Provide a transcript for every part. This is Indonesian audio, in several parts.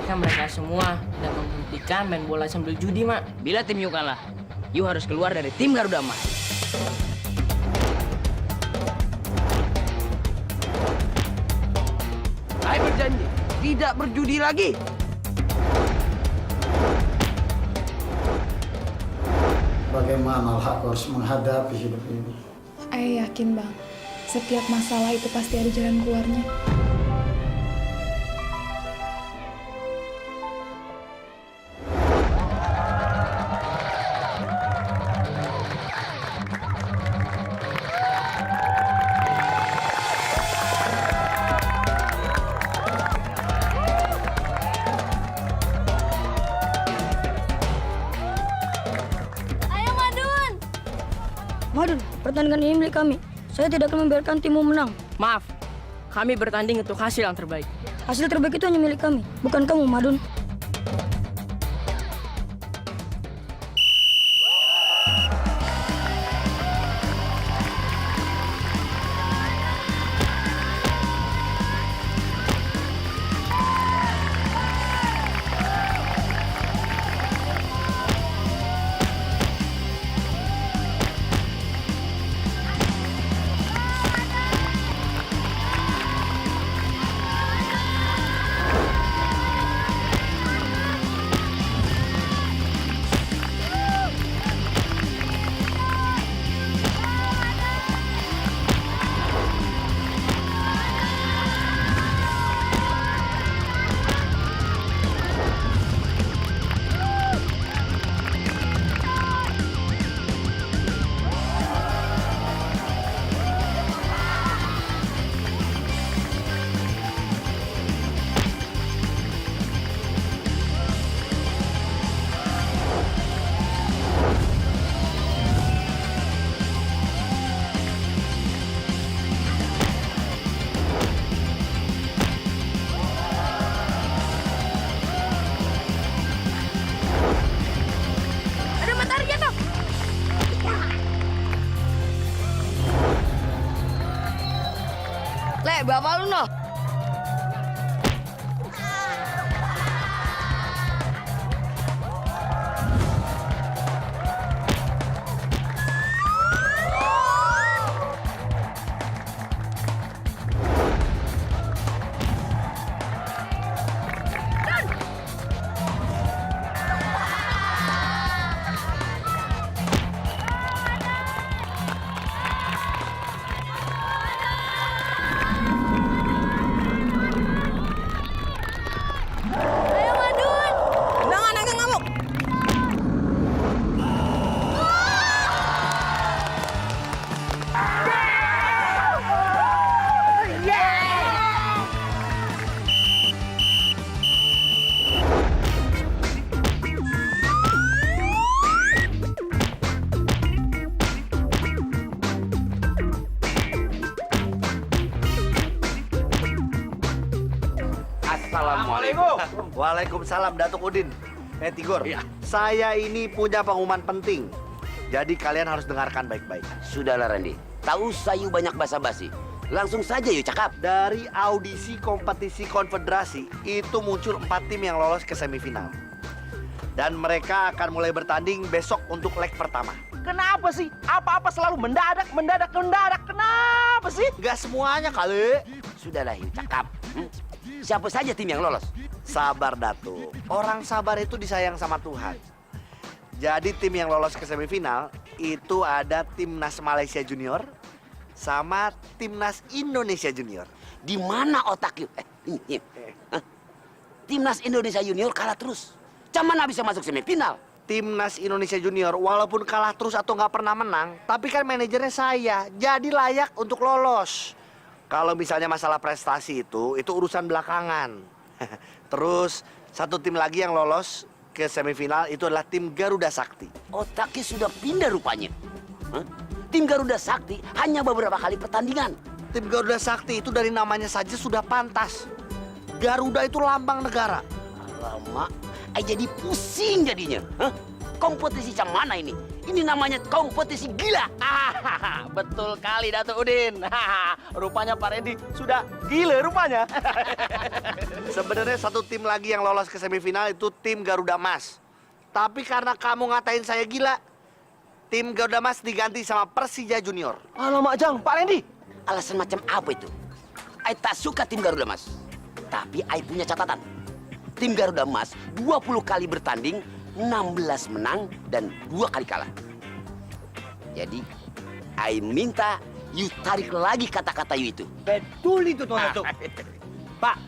mendengarkan mereka semua dan menghentikan main bola sambil judi, Mak. Bila tim Yu kalah, Yu harus keluar dari tim Garuda Emas. Saya berjanji tidak berjudi lagi. Bagaimana aku harus menghadapi hidup ini? Ayah yakin, Bang. Setiap masalah itu pasti ada jalan keluarnya. Madun, pertandingan ini milik kami. Saya tidak akan membiarkan timmu menang. Maaf, kami bertanding untuk hasil yang terbaik. Hasil terbaik itu hanya milik kami, bukan kamu, Madun. Le, bapak lu noh. Assalamualaikum. Waalaikumsalam, Datuk Udin. Tigor, saya ini punya pengumuman penting. Jadi kalian harus dengarkan baik-baik. Sudahlah Randy, tak usah Yu banyak basa-basi. Langsung saja Yu cakap. Dari audisi kompetisi konfederasi, itu muncul 4 tim yang lolos ke semifinal. Dan mereka akan mulai bertanding besok untuk leg pertama. Kenapa sih? Apa-apa selalu mendadak. Kenapa sih? Gak semuanya kali. Sudahlah Yu cakap. Siapa saja tim yang lolos? Sabar, Datuk. Orang sabar itu disayang sama Tuhan. Jadi tim yang lolos ke semifinal itu ada Timnas Malaysia Junior sama Timnas Indonesia Junior. Di mana otak Yu? Timnas Indonesia Junior kalah terus. Cuman bisa masuk semifinal. Timnas Indonesia Junior walaupun kalah terus atau nggak pernah menang, tapi kan manajernya saya, jadi layak untuk lolos. Kalau misalnya masalah prestasi itu urusan belakangan. Terus satu tim lagi yang lolos ke semifinal itu adalah tim Garuda Sakti. Otaknya sudah pindah rupanya. Tim Garuda Sakti hanya beberapa kali pertandingan. Tim Garuda Sakti itu dari namanya saja sudah pantas. Garuda itu lambang negara. Alamak, jadi pusing jadinya. Kompetisi macam mana ini? Ini namanya kompetisi gila. Betul kali Datuk Udin. Rupanya Pak Randy sudah Gila rupanya. Sebenarnya satu tim lagi yang lolos ke semifinal itu tim Garuda Mas. Tapi karena kamu ngatain saya gila, tim Garuda Mas diganti sama Persija Junior. Alamak, Jang, Pak Randy. Alasan macam apa itu? Ai tak suka tim Garuda Mas. Tapi Ai punya catatan. Tim Garuda Mas 20 kali bertanding, 16 menang dan 2 kali kalah. Jadi, Ai minta you tarik lagi kata-kata you itu. Betul itu, Tuan Datuk. Pak,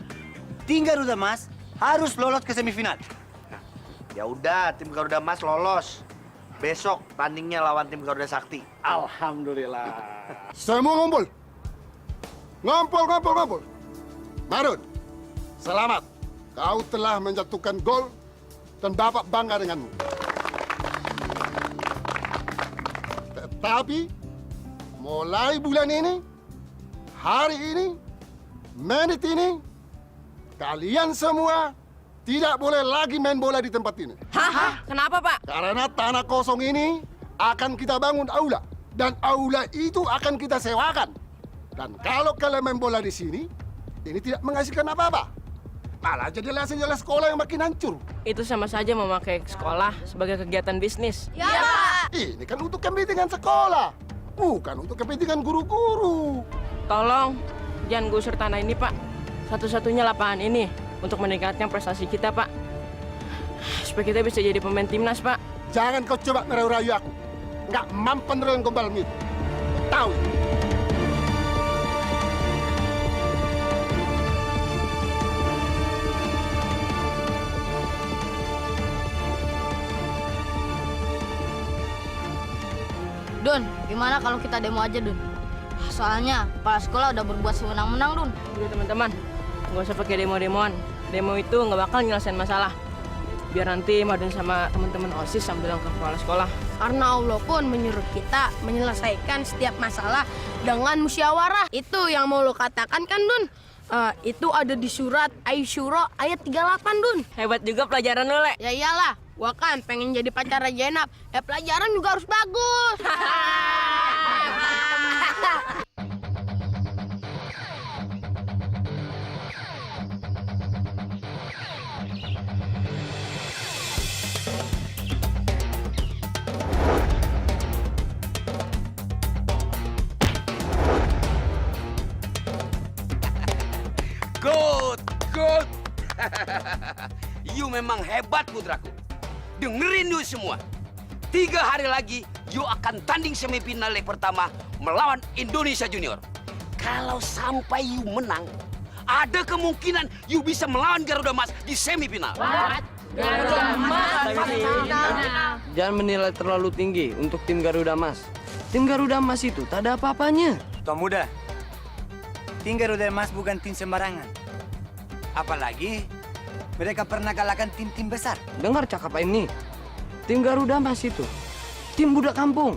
tim Garuda Mas harus lolos ke semifinal. Ya udah, tim Garuda Mas lolos. Besok tandingnya lawan tim Garuda Sakti. Alhamdulillah. Semua ngumpul. Ngumpul. Marut, selamat. Kau telah menjatuhkan gol dan Bapak bangga denganmu. Tetapi, mulai bulan ini, hari ini, menit ini, kalian semua tidak boleh lagi main bola di tempat ini. Hah? Kenapa, Pak? Karena tanah kosong ini akan kita bangun aula. Dan aula itu akan kita sewakan. Dan kalau kalian main bola di sini, ini tidak menghasilkan apa-apa. Malah jadi hasilnya sekolah yang makin hancur. Itu sama saja memakai sekolah sebagai kegiatan bisnis. Ya, Pak. Ini kan untuk kepentingan sekolah, bukan untuk kepentingan guru-guru. Tolong, jangan gusur tanah ini, Pak. Satu-satunya lapangan ini untuk meningkatkan prestasi kita, Pak. Supaya kita bisa jadi pemain timnas, Pak. Jangan kau coba merayu-rayu aku. Nggak mampan dengan gombalmu itu. Tahu itu. Dun, gimana kalau kita demo aja, Dun? Soalnya kepala sekolah udah berbuat sewenang-wenang, Dun. Udah, teman-teman. Nggak usah pakai demo-demoan. Demo itu nggak bakal nyelesain masalah. Biar nanti Madun sama teman-teman OSIS yang bilang ke kepala sekolah. Karena Allah pun menyuruh kita menyelesaikan setiap masalah dengan musyawarah. Itu yang mau lo katakan kan, Dun? Itu ada di surat Aisyura ayat 38, Dun. Hebat juga pelajaran lo, Le. Ya iyalah, gua kan pengen jadi pacar Zainab. Ya pelajaran juga harus bagus. Good. You memang hebat, putraku. Dengerin you semua. 3 hari lagi, you akan tanding semifinal leg pertama melawan Indonesia Junior. Kalau sampai you menang, ada kemungkinan you bisa melawan Garuda Mas di semifinal. Garuda Mas. Jangan menilai terlalu tinggi untuk tim Garuda Mas. Tim Garuda Mas itu tak ada apa-apanya. Tuan Muda, tim Garuda Mas bukan tim sembarangan. Apalagi mereka pernah kalahkan tim-tim besar. Dengar cakap ini. Tim Garuda Mas itu tim budak kampung.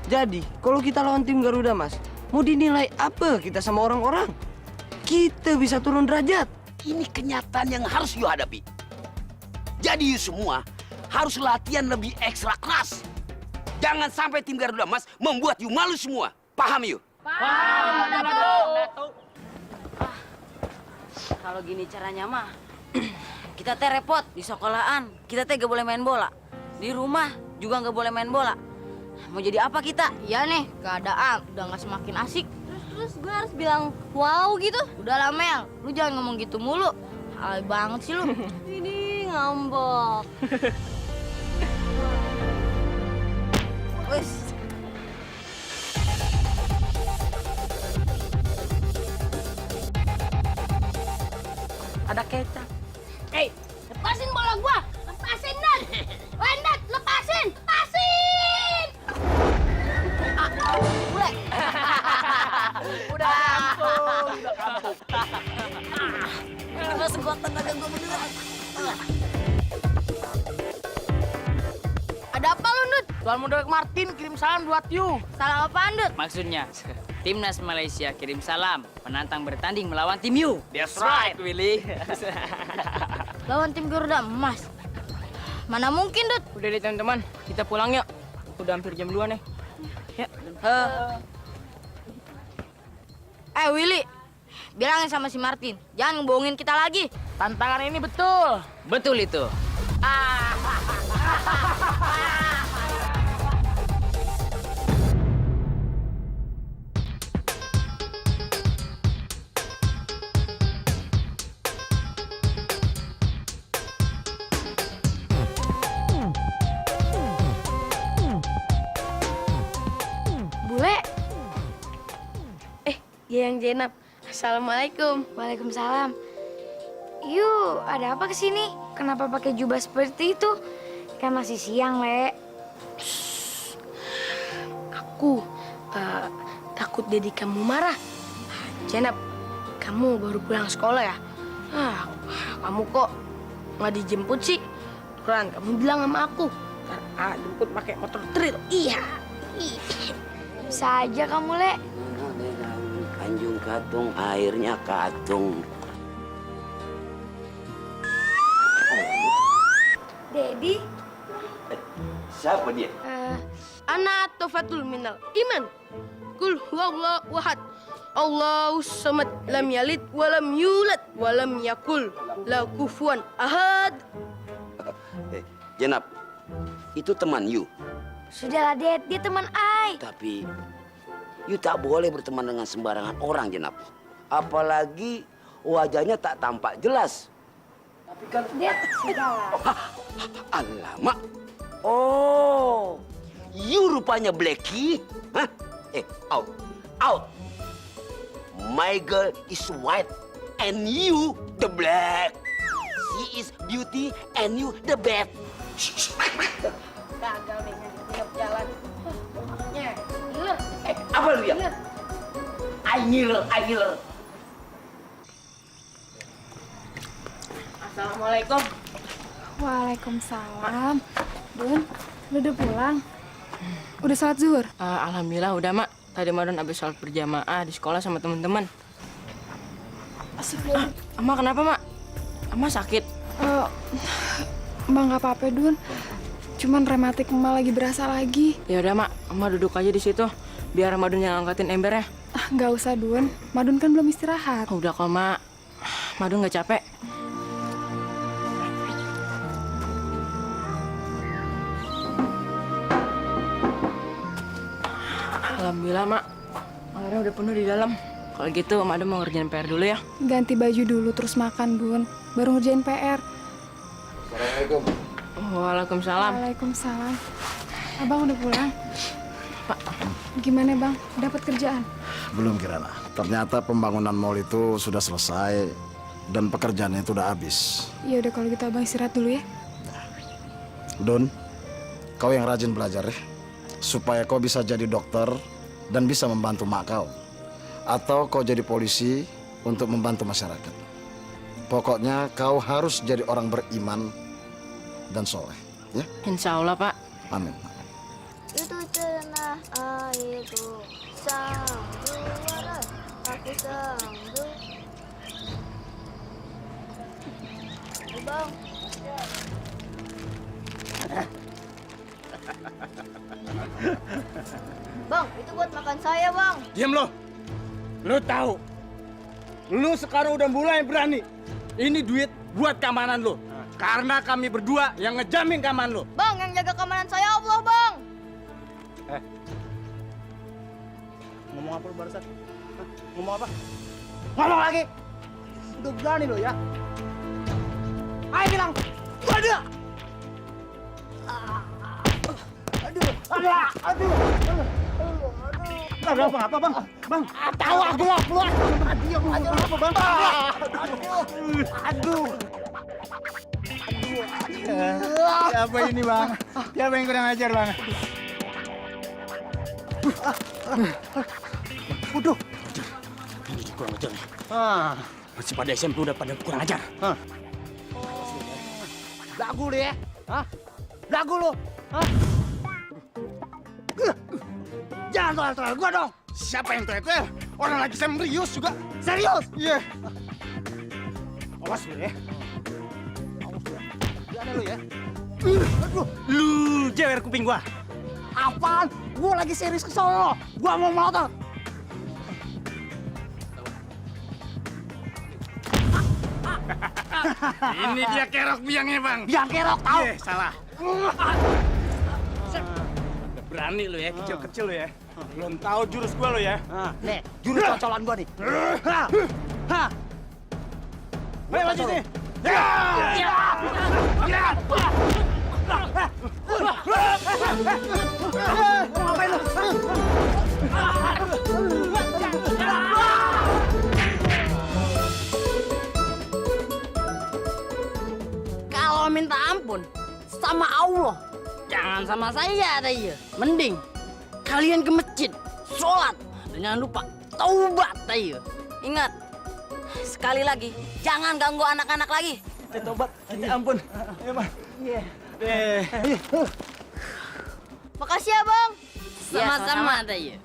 Jadi, kalau kita lawan tim Garuda Mas, mau dinilai apa kita sama orang-orang? Kita bisa turun derajat. Ini kenyataan yang harus you hadapi. Jadi you semua harus latihan lebih ekstra keras. Jangan sampai tim Garuda Mas membuat you malu semua. Paham you? Kalau gini caranya mah, kita teh repot di sekolahan. Kita teh gak boleh main bola. Di rumah juga gak boleh main bola. Mau jadi apa kita? Iya nih, keadaan udah nggak semakin asik. Terus gue harus bilang wow gitu. Udah lah Mel, lu jangan ngomong gitu mulu. Alay banget sih lu. Ini ngambek. Wes. Ada kecap. Hei, lepasin bola gua. Lepasin, Nat. Wendat, lepasin. Lepasin. Mulai. Udah kampung. Ini mah sekuat tenaga gua beneran. Ada apa lu, Nut? Tuan Muda Martin kirim salam buat you. Salah apaan, Dut? Maksudnya, Timnas Malaysia kirim salam menantang bertanding melawan tim U. That's right, Willy. Lawan tim Garuda Emas. Mana mungkin, Dut? Udah deh, teman-teman. Kita pulang yuk. Udah hampir jam 2 nih. Ya. Willy, bilangin sama si Martin, jangan ngebohongin kita lagi. Tantangan ini betul. Betul itu. Bule. Yang Jenab. Assalamualaikum. Waalaikumsalam. Yuk, ada apa kesini? Kenapa pakai jubah seperti itu? Kan masih siang, Le. Aku takut Dedi kamu marah. Jenab, kamu baru pulang sekolah ya? Kamu kok nggak dijemput sih? Kan kamu bilang sama aku. Ntar jemput pakai motor trail. Iya. Bisa aja kamu, Le. Kanjung Katung, airnya katung. Dedi, Siapa dia? Ana tofatul minal iman. Kul huwallahu ahad. Allahu samad, lam yalid walam yulad walam yakul lahu kufuwan ahad. Jenab, itu teman you. sudahlah, Ded. Dia teman Ai. Tapi you tak boleh berteman dengan sembarangan orang, Jenab. Apalagi wajahnya tak tampak jelas. Tapi kan... Ded, sudahlah. Alamak. Oh, you rupanya Blackie. Hah? Out. Out. My girl is white and you the black. She is beauty and you the bad. Gagal deh nginep jalan. Ngiler. Apa lu ya? I ngiler. Assalamualaikum. Waalaikumsalam. Dun, lu udah pulang? Udah sholat zuhur? Alhamdulillah udah, Mak. Tadi Madun habis sholat berjamaah di sekolah sama teman-teman. Emak kenapa, Mak? Emak sakit? Mbak nggak apa-apa, Dun. Cuman rematik Mbak lagi berasa lagi. Ya udah, Mak. Emak duduk aja di situ. Biar Madun yang angkatin embernya. Nggak usah, Dun. Madun kan belum istirahat. Udah kok, Mak. Madun nggak capek. Alhamdulillah, Mak. Airnya udah penuh di dalam. Kalau gitu, Madun mau ngerjain PR dulu ya. Ganti baju dulu, terus makan, Dun. Baru ngerjain PR. Assalamualaikum. Waalaikumsalam. Waalaikumsalam. Abang udah pulang? Pak. Gimana, Bang? Dapat kerjaan? Belum, Kirana. Ternyata pembangunan mall itu sudah selesai dan pekerjaannya itu udah habis. Ya udah, kalau gitu Abang istirahat dulu ya. Don, kau yang rajin belajar ya, supaya kau bisa jadi dokter dan bisa membantu mak kau. Atau kau jadi polisi untuk membantu masyarakat. Pokoknya kau harus jadi orang beriman dan soleh, ya? Insya Allah, Pak. Amin. Itu cenah airku sanggara, aku sanggup. Bang. Bang, itu buat makan saya, Bang. Diam lo. Lo tahu. Lo sekarang udah mulai berani. Ini duit buat keamanan lo. Karena kami berdua yang ngejamin keamanan lo. Bang, yang jaga keamanan saya Allah, Bang. Ngomong apa lo barusan? Ngomong apa? Ngomong lagi. Udah berani lo ya. Ayo bilang. Waduh. Aduh. Ada apa, Bang? Bang, tahu aku lah, keluar. Diam aja apa, Bang? Aduh. Siapa ini, Bang? Siapa yang kurang ajar, Bang? Waduh. Ini kurang ajar. Masih pada SMP udah pada kurang ajar. Lagu lu ya? Lagu lu? Jangan toel-toel gua dong. Siapa yang toel-toel? Orang lagi serius juga. Serius? Iya. Awas lu ya. Awas lu. Jangan lu ya. Aduh. Lu jewer kuping gua. Apaan? Gua lagi serius ke Solo. Gua mau motor. Ini dia kerok biangnya, Bang. Biang kerok tahu. Salah. Berani lu ya, kecil-kecil lu ya. Belum tahu jurus gua lu ya. Nih, jurus cocolan gua nih. Ayo lanjut nih. Kalau minta ampun sama Allah, jangan sama saya ya. Mending kalian ke masjid, sholat, dan jangan lupa taubat ya. Ingat, sekali lagi, jangan ganggu anak-anak lagi. Tobat, ampun. Ya, Bang. Iya. Makasih ya, Bang. Sama-sama ya.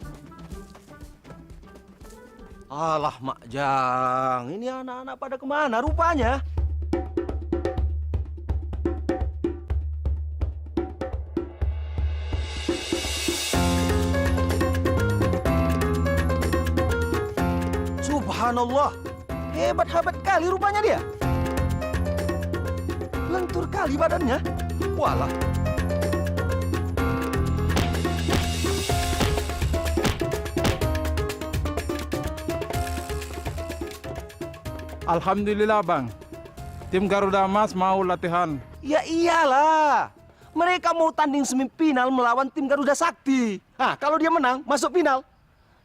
Alah, Mak Jang. Ini anak-anak pada kemana rupanya? Subhanallah. Hebat-hebat kali rupanya dia. Lentur kali badannya. Walah. Alhamdulillah Bang, tim Garuda Emas mau latihan. Ya iyalah. Mereka mau tanding semifinal melawan tim Garuda Sakti. Nah, kalau dia menang, masuk final,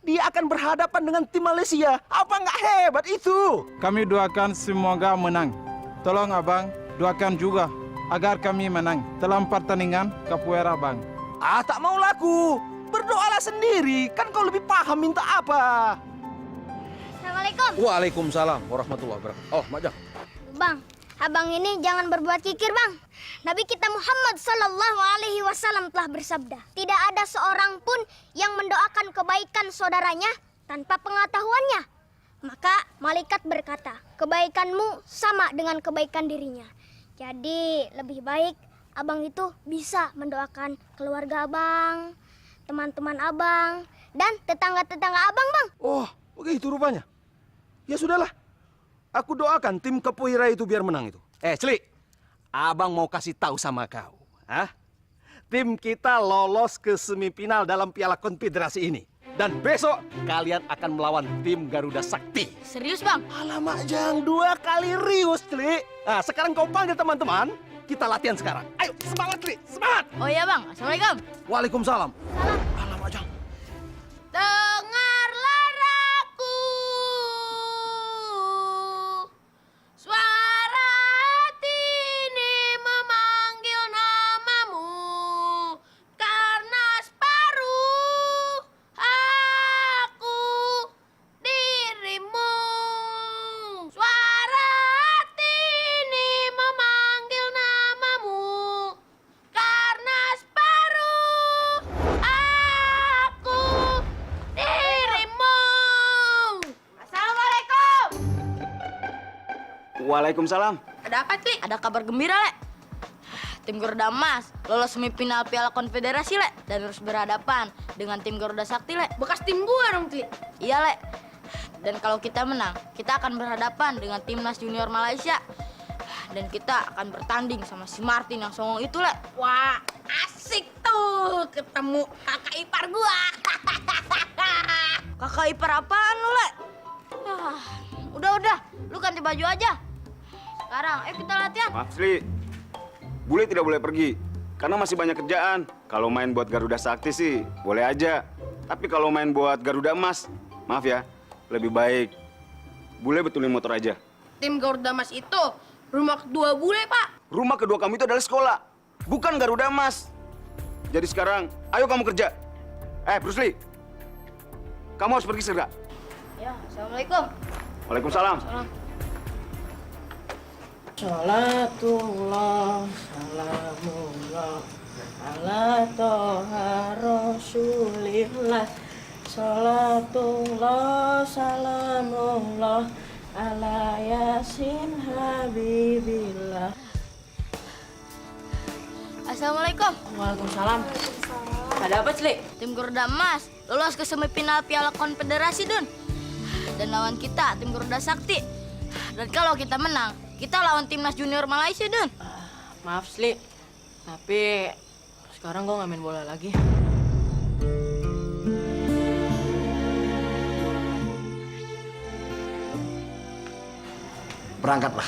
dia akan berhadapan dengan tim Malaysia. Apa nggak hebat itu? Kami doakan semoga menang. Tolong Abang, doakan juga agar kami menang dalam pertandingan capoeira Bang. Ah, tak mau laku. Berdoalah sendiri. Kan kau lebih paham minta apa. Assalamualaikum. Waalaikumsalam warahmatullahi wabarakatuh. Oh, Mak Jang. Bang, abang ini jangan berbuat kikir, Bang. Nabi kita Muhammad Sallallahu Alaihi Wasallam telah bersabda, tidak ada seorang pun yang mendoakan kebaikan saudaranya tanpa pengetahuannya. Maka malaikat berkata, kebaikanmu sama dengan kebaikan dirinya. Jadi lebih baik abang itu bisa mendoakan keluarga abang, teman-teman abang, dan tetangga-tetangga abang, Bang. Oh, begitu rupanya. Ya sudahlah. Aku doakan tim capoeira itu biar menang itu. Celi, abang mau kasih tahu sama kau. Tim kita lolos ke semifinal dalam Piala Konfederasi ini. Dan besok kalian akan melawan tim Garuda Sakti. Serius Bang? Alamak, Jang, 2 kali rius, Celi. Nah, sekarang kau panggil teman-teman. Kita latihan sekarang. Ayo, semangat, Celi. Semangat. Oh iya Bang, Assalamualaikum. Waalaikumsalam. Alamak, Jang. Dengarlah aku, suara hati ini memanggil namamu, karena separuh aku dirimu. Suara hati ini memanggil namamu, karena separuh aku dirimu. Assalamualaikum. Waalaikumsalam. Ada apa, Kli? Ada kabar gembira, Le. Tim Garuda Emas lolos semifinal Piala Konfederasi, Le. Dan harus berhadapan dengan tim Garuda Sakti, Le. Bekas tim gua dong, Kli. Iya, Le. Dan kalau kita menang, kita akan berhadapan dengan timnas junior Malaysia. Dan kita akan bertanding sama si Martin yang songong itu, Le. Wah, asik tuh ketemu kakak ipar gua. Kakak ipar apaan lu, Le? Udah, lu ganti baju aja. Sekarang, ayo kita latihan. Maaf, Sli. Bule tidak boleh pergi, karena masih banyak kerjaan. Kalau main buat Garuda Sakti sih, boleh aja. Tapi kalau main buat Garuda Emas, maaf ya, lebih baik Bule betulin motor aja. Tim Garuda Emas itu rumah kedua bule, Pak. Rumah kedua kamu itu adalah sekolah, bukan Garuda Emas. Jadi sekarang, ayo kamu kerja. Bruce Lee, kamu harus pergi segera. Ya, Assalamualaikum. Waalaikumsalam. Salatullah, salamullah, ala toha rasulillah. Salatullah, salamullah, ala yasin habibillah. Assalamualaikum. Waalaikumsalam. Ada apa, Cli? Tim Garuda Emas lolos ke semifinal Piala Konfederasi, Dun. Dan lawan kita, tim Garuda Sakti. Dan kalau kita menang, Kita lawan timnas junior Malaysia, Don. Maaf, Sli. Tapi sekarang gue nggak main bola lagi. Berangkatlah.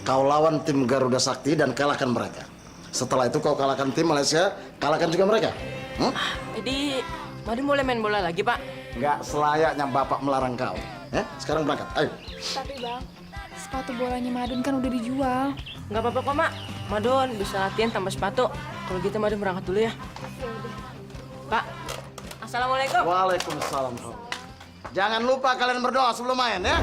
Kau lawan tim Garuda Sakti dan kalahkan mereka. Setelah itu kau kalahkan tim Malaysia, kalahkan juga mereka. Jadi, Madun boleh main bola lagi, Pak? Nggak selayaknya Bapak melarang kau. Ya, sekarang berangkat, ayo. Tapi Bang, sepatu bolanya Madun kan udah dijual. Nggak apa-apa kok, Mak. Madun bisa latihan tambah sepatu. Kalau gitu Madun berangkat dulu ya. Pak, Assalamualaikum. Waalaikumsalam. Jangan lupa kalian berdoa sebelum main ya.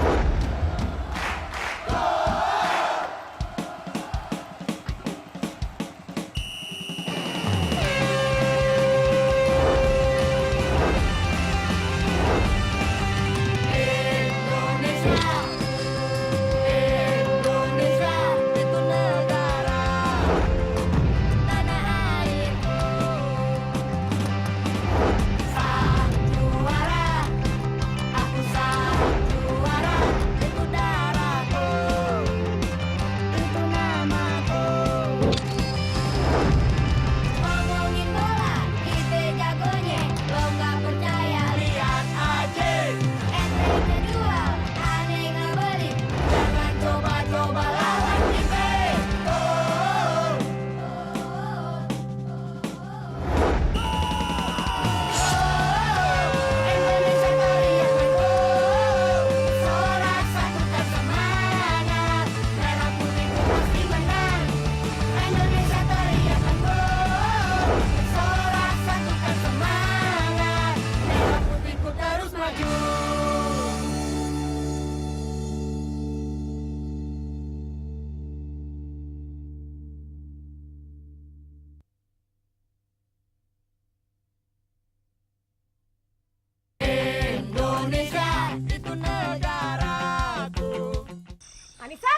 Anissa?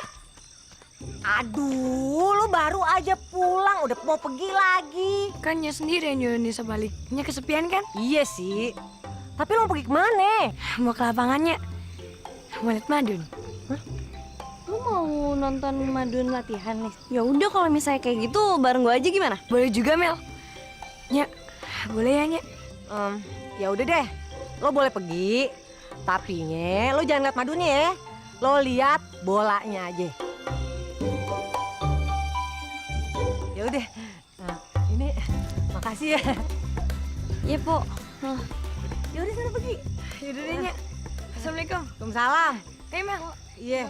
Aduh, lu baru aja pulang, udah mau pergi lagi. Kan nya sendiri yang nyuruh Nisa balik. Nya kesepian kan? Iya sih. Tapi lu mau pergi kemana? Mau ke lapangannya. Mau liat Madun. Lu mau nonton Madun latihan nih? Ya udah kalau misalnya kayak gitu bareng gue aja gimana? Boleh juga Mel. Nya, boleh ya Nya? Ya udah deh, lo boleh pergi. Tapi lo jangan liat Madunnya ya. Lo lihat bolanya aja. Ya udah. Nah, ini makasih ya. Iya, Po. Ya udah sana pergi. Yaudah deh Nya. Assalamualaikum. Waalaikumsalam. Mel. Iya.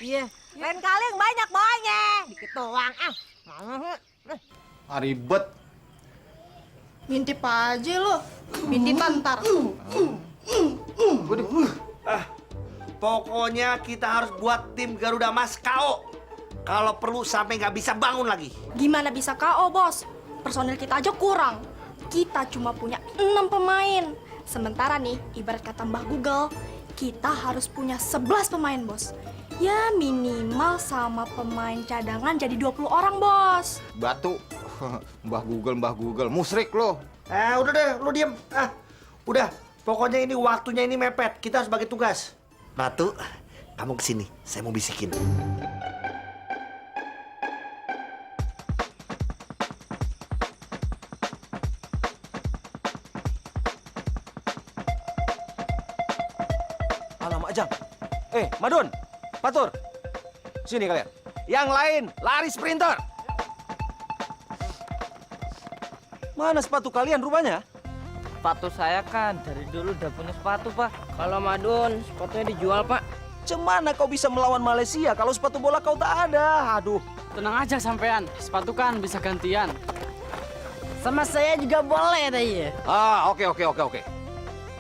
Iya. Lain kali yang banyak bawanya. Dikit doang. Ribet. Ngintip aja lo. Bintipan ntar. Pokoknya kita harus buat tim Garuda Mas KO. Kalau perlu sampai nggak bisa bangun lagi. Gimana bisa KO, Bos? Personil kita aja kurang. Kita cuma punya 6 pemain. Sementara nih, ibarat kata Mbah Google, kita harus punya 11 pemain, Bos. Ya minimal sama pemain cadangan jadi 20 orang, Bos. Batu. Mbah Google, musrik lo. Udah deh, lu diem. Udah. Pokoknya ini waktunya ini mepet. Kita harus bagi tugas. Batu, kamu kesini. Saya mau bisikin. Alamak, Jang. Madun, Patur. Sini kalian. Yang lain, lari sprinter. Mana sepatu kalian rupanya? Sepatu saya kan dari dulu udah punya sepatu, Pak. Kalau Madun, sepatunya dijual, Pak. Cemana kau bisa melawan Malaysia kalau sepatu bola kau tak ada? Aduh. Tenang aja sampean, sepatu kan bisa gantian. Sama saya juga boleh, Taya. Oke.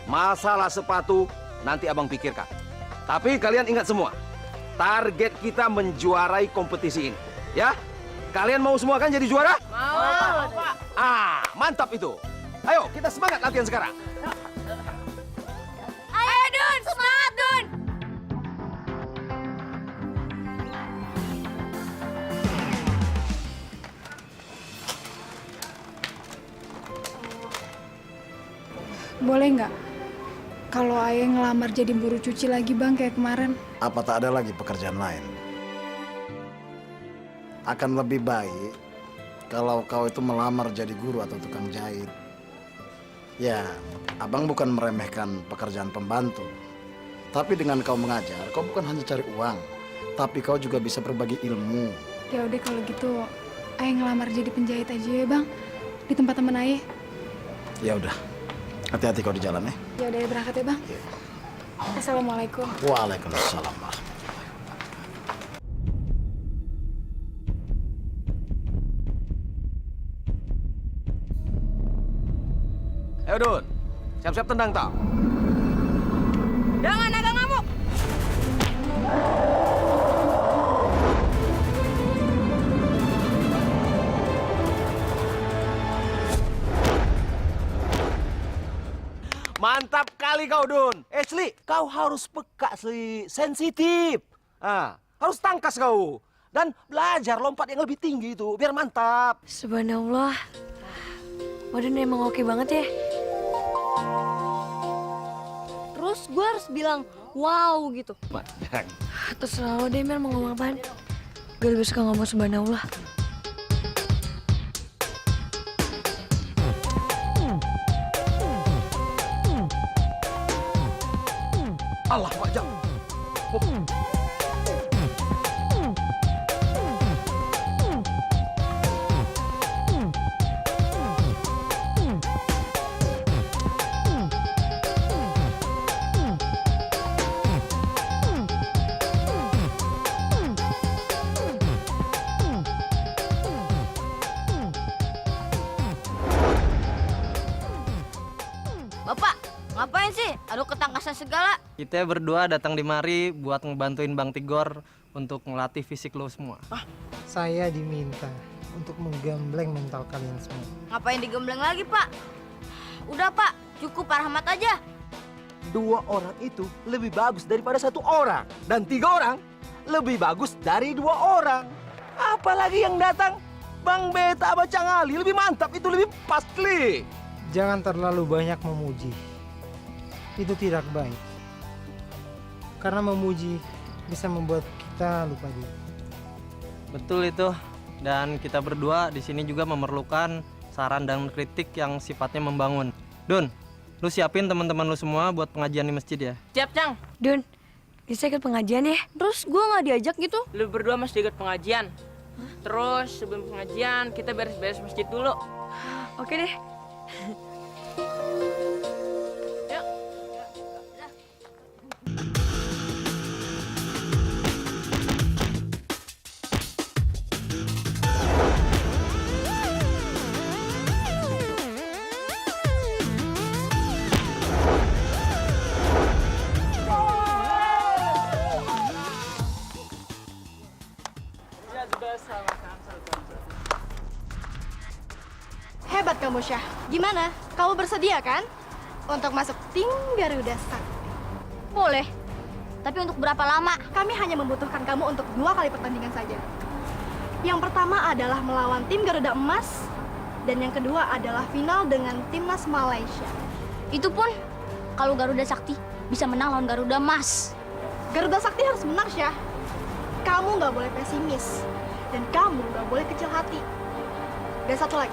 Masalah sepatu nanti abang pikirkan. Tapi kalian ingat semua, target kita menjuarai kompetisi ini. Ya? Kalian mau semua kan jadi juara? Mau, Pak. Mantap itu. Ayo, kita semangat latihan sekarang. Ayo Dun, semangat Dun. Boleh nggak? Kalau Ayah ngelamar jadi buruh cuci lagi Bang kayak kemarin. Apa tak ada lagi pekerjaan lain? akan lebih baik kalau kau itu melamar jadi guru atau tukang jahit. Ya, abang bukan meremehkan pekerjaan pembantu. Tapi dengan kau mengajar, kau bukan hanya cari uang, tapi kau juga bisa berbagi ilmu. Ya udah kalau gitu, Ayah ngelamar jadi penjahit aja ya bang, di tempat temen Ayah. Ya udah, hati-hati kau di jalan ya. Ya udah berangkat ya bang. Assalamualaikum. Waalaikumsalam. Ayo Dun, siap-siap tendang tau. Jangan naga ngamuk. Mantap kali kau Dun. Sli, kau harus peka Sli, sensitif. Harus tangkas kau. Dan belajar lompat yang lebih tinggi itu, biar mantap. Subhanallah. Madun emang oke banget ya. Terus gue harus bilang wow gitu. Terserah lo deh Mer mau ngomong apaan. Gue lebih suka ngomong subhanallah. Allah Pak Jam. Bapak, ngapain sih? Aduh ketangkasan segala. Kita berdua datang di mari buat ngebantuin Bang Tigor untuk ngelatih fisik lo semua. Saya diminta untuk menggembleng mental kalian semua. Ngapain digembleng lagi, Pak? Udah, Pak. Cukup Pak Rahmat aja. 2 orang itu lebih bagus daripada 1 orang. Dan 3 orang lebih bagus dari 2 orang. Apalagi yang datang Bang Beta Bacang Ali lebih mantap, itu lebih pasti. Jangan terlalu banyak memuji. Itu tidak baik. Karena memuji bisa membuat kita lupa diri. Betul itu. Dan kita berdua di sini juga memerlukan saran dan kritik yang sifatnya membangun. Dun, lu siapin teman-teman lu semua buat pengajian di masjid ya. Siap, Cang. Dun, bisa ikut pengajian ya? Terus gue nggak diajak gitu? Lu berdua mesti ikut pengajian. Terus sebelum pengajian kita beres-beres masjid dulu. Oke deh. Hebat kamu, Syah. Gimana? Kamu bersedia kan untuk masuk tim Garuda Sakti? Boleh. Tapi untuk berapa lama? Kami hanya membutuhkan kamu untuk 2 kali pertandingan saja. Yang pertama adalah melawan tim Garuda Emas, dan yang kedua adalah final dengan timnas Malaysia. Itu pun kalau Garuda Sakti bisa menang lawan Garuda Emas. Garuda Sakti harus menang, Syah. Kamu nggak boleh pesimis, dan kamu nggak boleh kecil hati. Dan satu lagi,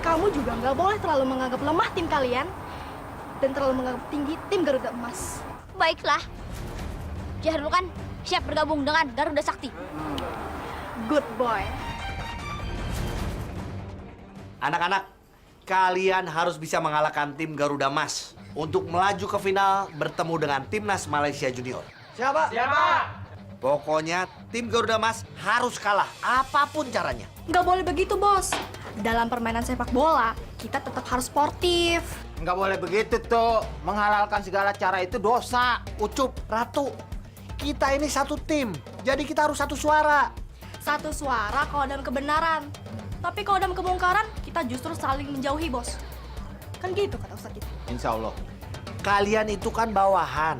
kamu juga nggak boleh terlalu menganggap lemah tim kalian dan terlalu menganggap tinggi tim Garuda Emas. Baiklah. Syahrul kan siap bergabung dengan Garuda Sakti. Good boy. Anak-anak, kalian harus bisa mengalahkan tim Garuda Emas untuk melaju ke final bertemu dengan timnas Malaysia Junior. Siapa? Pokoknya tim Garuda Emas harus kalah apapun caranya. Nggak boleh begitu, Bos. Dalam permainan sepak bola, kita tetap harus sportif. Nggak boleh begitu tuh. Menghalalkan segala cara itu dosa. Ucup, Ratu, kita ini satu tim. Jadi kita harus satu suara. Satu suara kalau dalam kebenaran. Tapi kalau dalam kemungkaran, kita justru saling menjauhi, Bos. Kan gitu kata Ustadz kita. Insya Allah. Kalian itu kan bawahan.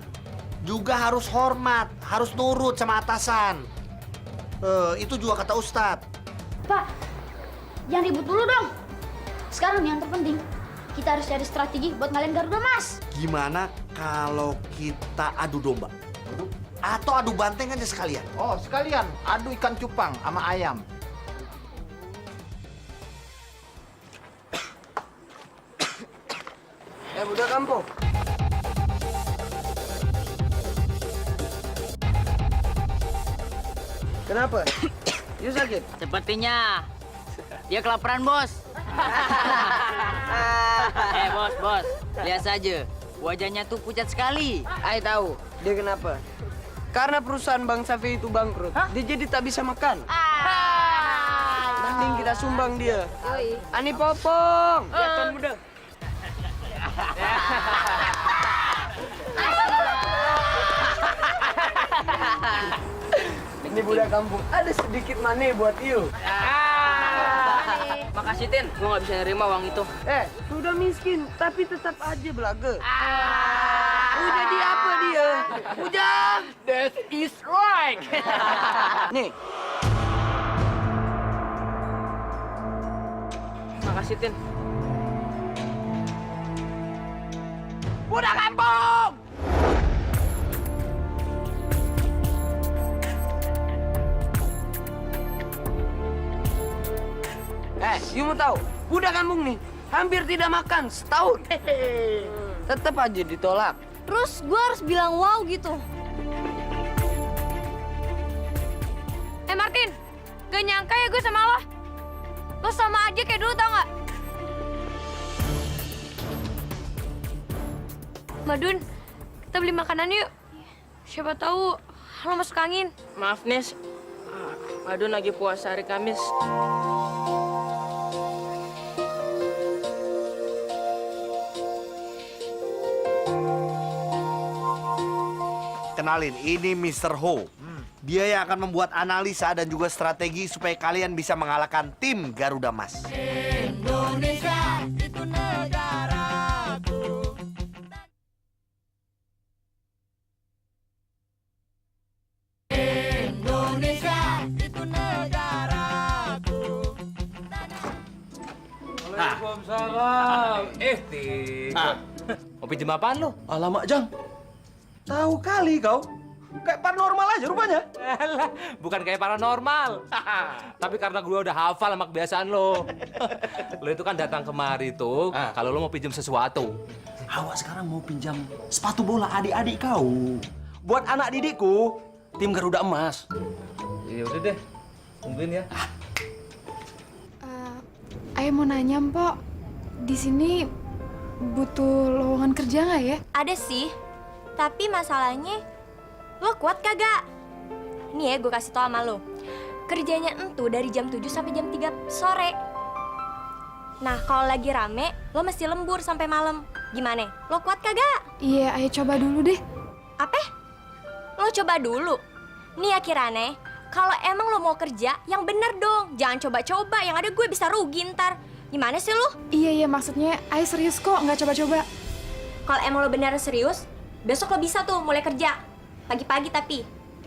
Juga harus hormat, harus nurut sama atasan. Itu juga kata Ustadz. Pak, jangan ribut dulu dong. Sekarang yang terpenting, kita harus cari strategi buat ngalahin Garuda Emas. Gimana kalau kita adu domba? Atau adu banteng aja sekalian? Oh, sekalian adu ikan cupang sama ayam. Udah kampung. Kenapa? You sakit? Sepertinya dia kelaparan, Bos. Bos. Lihat saja. Wajahnya tuh pucat sekali. Ay tahu. Dia kenapa? Karena perusahaan Bang Safi itu bangkrut. Dia jadi tak bisa makan. Mending kita sumbang dia. Ani Popong. Ya, Tuan Muda. Ini budak kampung. Ada sedikit money buat you. Makasih, Tin. Gue nggak bisa nerima uang itu. Sudah miskin, tapi tetap aja belaga. Jadi apa dia? Ujang! That is right. Nih. Makasih, Tin. Budak kampung! You mau tahu? Budak kampung nih hampir tidak makan setahun. Tetap aja ditolak. Terus gue harus bilang wow gitu. Martin, gak nyangka ya gue sama lo. Lo sama aja kayak dulu, tau gak? Madun, kita beli makanan yuk. Siapa tahu lo masuk angin. Maaf, Nis. Madun lagi puasa hari Kamis. Kenalin, ini Mr. Ho. Dia yang akan membuat analisa dan juga strategi supaya kalian bisa mengalahkan tim Garuda Mas. Indonesia itu negaraku. Indonesia itu negaraku. Waalaikumsalam. Tim. Mau pinjam apaan lo? Alamak, Jang. Tahu kali kau. Kayak paranormal aja rupanya. Bukan kayak paranormal. Tapi karena gue udah hafal sama kebiasaan lo. Lo itu kan datang kemari tuh kalau lo mau pinjam sesuatu. Awak sekarang mau pinjam sepatu bola adik-adik kau. Buat anak didikku, tim Garuda Emas. Ya udah deh. Tungguin ya. Ayah mau nanya, Mpok. Di sini butuh lowongan kerja nggak ya? Ada sih, tapi masalahnya lo kuat kagak? Nih ya, gue kasih tau sama lo. Kerjanya entu dari jam 7 sampai jam 3 sore. Nah, kalau lagi rame, lo mesti lembur sampai malam. Gimana? Lo kuat kagak? Iya, ayah coba dulu deh. Apa? Lo coba dulu. Nih ya Kirane, kalau emang lo mau kerja, yang bener dong. Jangan coba-coba, yang ada gue bisa rugi ntar. Gimana sih lo? Iya, maksudnya ayah serius kok, nggak coba-coba. Kalau emang lo bener serius, besok lo bisa tuh mulai kerja. Pagi-pagi tapi.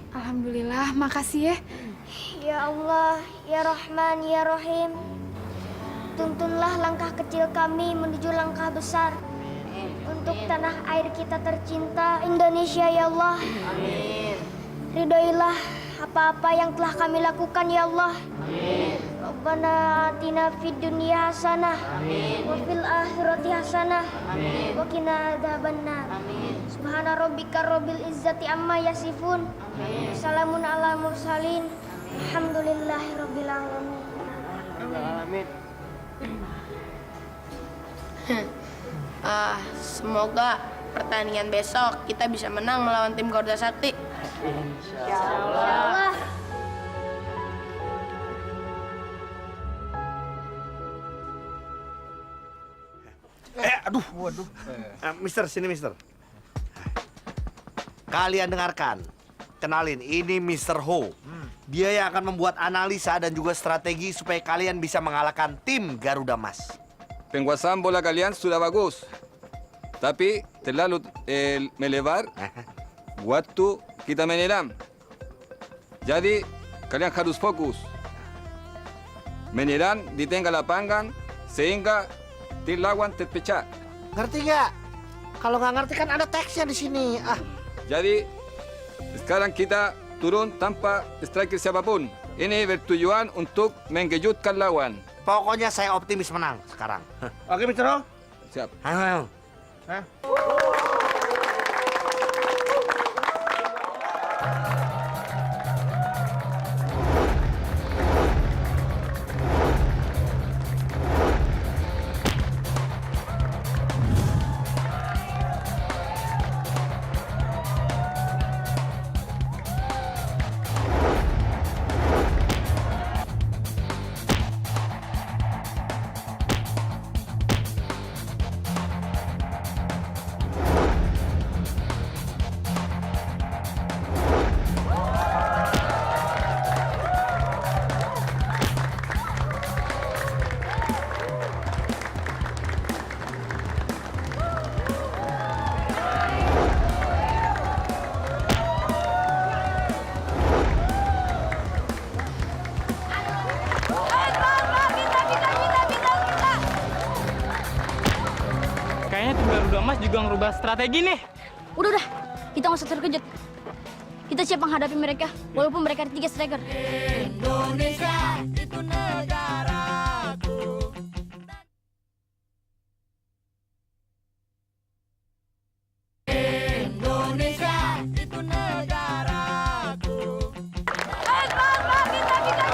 Alhamdulillah, makasih ya. Ya Allah, ya Rahman, ya Rahim. Tuntunlah langkah kecil kami menuju langkah besar. Untuk tanah air kita tercinta, Indonesia ya Allah. Amin. Ridhoilah apa-apa yang telah kami lakukan ya Allah. Amin. Rabbana atina fid dunya hasanah. Amin. Wa fil akhirati hasanah. Amin. Wa qina adzabannar. Amin. Subhana rabbika rabbil izzati amma yasifun. Amin. Salamun ala mursalin. Alhamdulillahi rabbil alamin. Amin. Semoga pertandingan besok kita bisa menang melawan tim Garuda Sakti. Insyaallah. Waduh. Mister, sini Mister. Kalian dengarkan. Kenalin, ini Mr. Ho. Dia yang akan membuat analisa dan juga strategi supaya kalian bisa mengalahkan tim Garuda Mas. Penguasaan bola kalian sudah bagus. Tapi terlalu melebar. Waktu kita menyerang. Jadi kalian harus fokus. Menyerang di tengah lapangan sehingga tim lawan terpecah. Ngerti nggak? Kalau nggak ngerti kan ada teksnya di sini. Jadi sekarang kita turun tanpa striker siapapun. Ini bertujuan untuk mengejutkan lawan. Pokoknya saya optimis menang sekarang. Oke, Mr. Ho? Siap. Ayo. Kayaknya tim Garuda Emas juga ngerubah strategi nih. Udah, kita nggak usah terkejut. Kita siap menghadapi mereka, walaupun mereka ada 3 striker. Indonesia itu negaraku. Indonesia itu negaraku. Kita.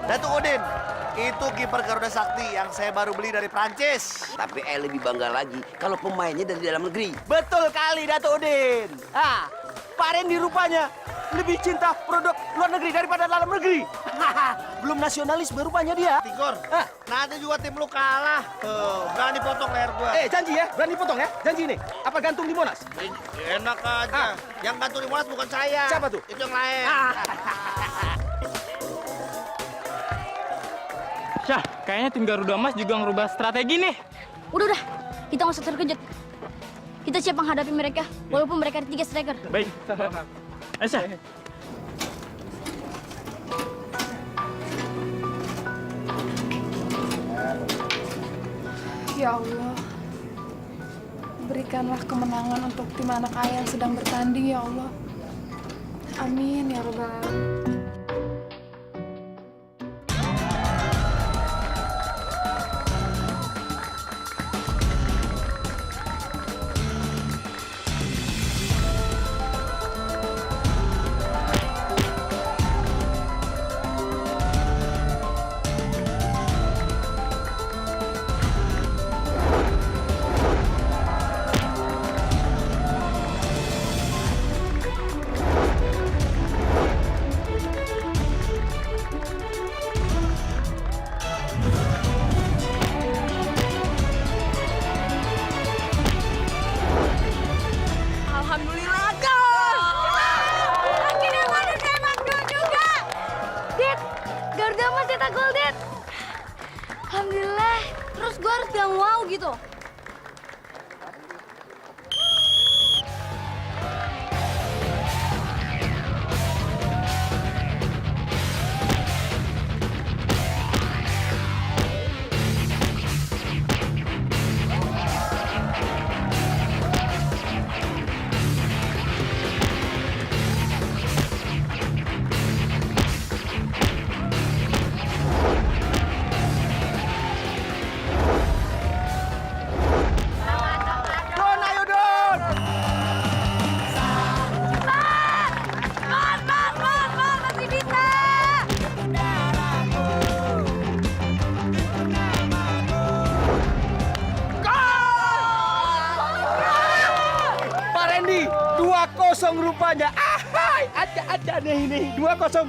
Datuk Udin, itu kiper Garuda Sakti yang saya baru beli dari Prancis. Tapi lebih bangga lagi kalau pemainnya dari dalam negeri. Betul kali, Datuk Udin. Pak Randy rupanya lebih cinta produk luar negeri daripada dalam negeri. Belum nasionalis berupanya dia. Tigor, nanti juga tim lu kalah. Tuh, berani potong leher gua. Janji ya, berani potong ya. Janji nih. Apa gantung di Monas? Enak aja. Yang gantung di Monas bukan saya. Siapa tuh? Itu yang lain. Syah, kayaknya tim Garuda Emas juga ngerubah strategi nih. Udah, kita nggak usah terkejut. Kita siap menghadapi mereka, walaupun mereka ada 3 striker. Baik. Syah. Ya Allah, berikanlah kemenangan untuk tim anak ayah yang sedang bertanding ya Allah. Amin ya Rabbal Alamin. Alhamdulillah, gol! Akhirnya mana cetak gol juga. Dit, Garuda Emas cetak gol, Dit. Alhamdulillah. Terus gue harus bilang wow gitu. Don, ayo Don! Masih bisa. Pak Randy, 2-0 rupanya. Ada nih ini. 2-0.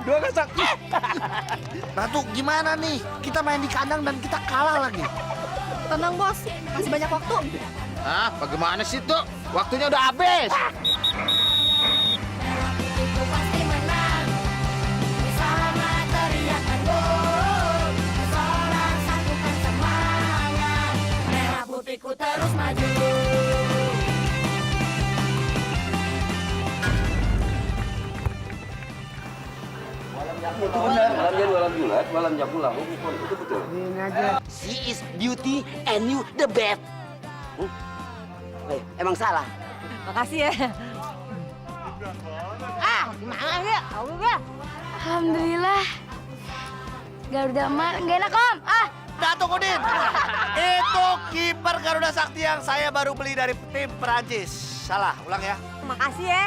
Ratu, gimana nih? Kita main di kandang dan kita kalah lagi. Tenang bos, masih banyak waktu. Bagaimana sih tuh? Waktunya udah habis. Pasti menang. Sama teriakan gol. Sorak satukan semangat. Merah putihku terus maju. Itu benar. Malam Januari bulan, malam Jakulah. Itu betul. She is beauty and you the best. Emang salah. Makasih ya. Gimana sih? Alhamdulillah. Garuda emas nggak enak om. Datuk Udin, itu kiper Garuda Sakti yang saya baru beli dari tim Perancis. Salah, ulang ya. Makasih ya.